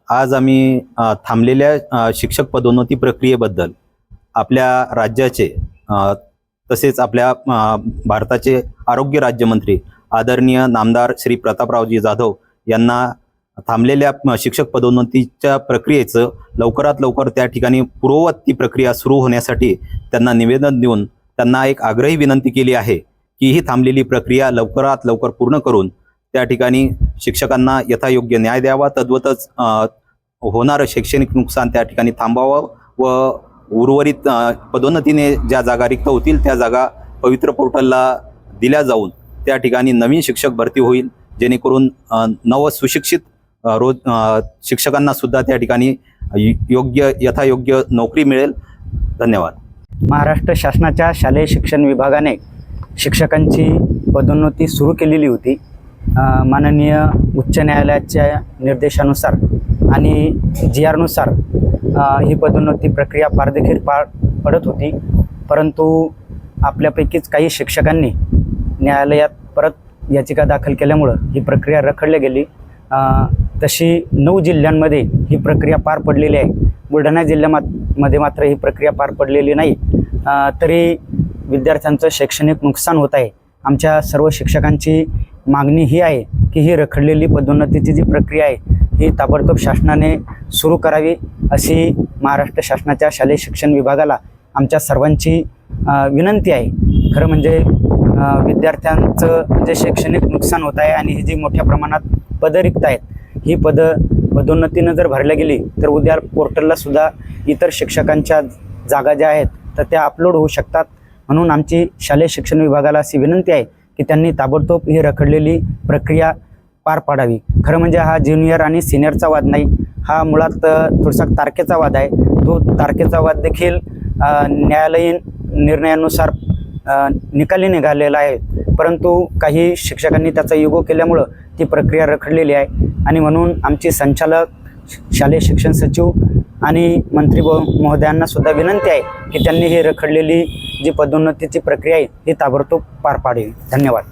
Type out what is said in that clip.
आज आम्ही थांबलेल्या शिक्षक पदोन्नती प्रक्रियेबद्दल आपल्या राज्याचे तसेच आपल्या भारताचे आरोग्य राज्यमंत्री आदरणीय नामदार श्री प्रतापरावजी जाधव यांना थांबलेल्या शिक्षक पदोन्नतीच्या प्रक्रियेचं लवकरात लवकर त्या ठिकाणी पूर्ववत ती प्रक्रिया सुरू होण्यासाठी त्यांना निवेदन देऊन त्यांना एक आग्रही विनंती केली आहे की ही थांबलेली प्रक्रिया लवकरात लवकर पूर्ण करून त्या ठिकाणी शिक्षकांना यथायोग्य न्याय द्यावा, तद्वतच होणारं शैक्षणिक नुकसान त्या ठिकाणी थांबावं व उर्वरित पदोन्नतीने ज्या जागा रिक्त होतील त्या जागा पवित्र पोर्टलला दिल्या जाऊन त्या ठिकाणी नवीन शिक्षक भरती होईल, जेणेकरून नव सुशिक्षित शिक्षकांना सुद्धा त्या ठिकाणी यथायोग्य नोकरी मिळेल. धन्यवाद. महाराष्ट्र शासनाच्या शालेय शिक्षण विभागाने शिक्षकांची पदोन्नती सुरू केलेली होती. माननीय उच्च न्यायालयाच्या निर्देशानुसार आणि GR नुसार ही पदोन्नती प्रक्रिया पारदर्शी पार पडत होती. परंतु आपल्यापैकीच काही शिक्षकांनी न्यायालयात परत याचिका दाखल केल्यामुळं ही प्रक्रिया रखडली गेली. तशी 9 जिल्ह्यांमध्ये ही प्रक्रिया पार पडलेली आहे. बुलढाणा जिल्ह्यामध्ये मात्र ही प्रक्रिया पार पडलेली नाही. तरी विद्यार्थ्यांचं शैक्षणिक नुकसान होत आहे. आमच्या सर्व शिक्षकांची मागणी ही आहे की ही रखडलेली पदोन्नतीची जी प्रक्रिया आहे ही ताबडतोब शासनाने सुरू करावी, अशी महाराष्ट्र शासनाच्या शालेय शिक्षण विभागाला आमच्या सर्वांची विनंती आहे. खरं म्हणजे विद्यार्थ्यांचं जे शैक्षणिक नुकसान होत आहे आणि ही जी मोठ्या प्रमाणात पदं रिक्त आहेत, ही पदोन्नतीनं जर भरल्या गेली तर उद्या पोर्टलला सुद्धा इतर शिक्षकांच्या जागा ज्या आहेत तर त्या अपलोड होऊ शकतात. म्हणून आमची शालेय शिक्षण विभागाला अशी विनंती आहे की त्यांनी ताबडतोब ही रखडलेली प्रक्रिया पार पाडावी. खरं म्हणजे हा ज्युनियर आणि सिनियरचा वाद नाही, हा मुळात थोडासा तारखेचा वाद आहे. तो तारखेचा वाद देखील न्यायालयीन निर्णयानुसार निकाली निघालेला आहे. परंतु काही शिक्षकांनी त्याचा युगो केल्यामुळं ती प्रक्रिया रखडलेली आहे. आणि म्हणून आमची संचालक, शालेय शिक्षण सचिव आणि मंत्री महोदयांना सुद्धा विनंती आहे की त्यांनी ही रखडलेली जी पदोन्नतीची प्रक्रिया आहे ही ताबडतोब पार पाडावी. धन्यवाद.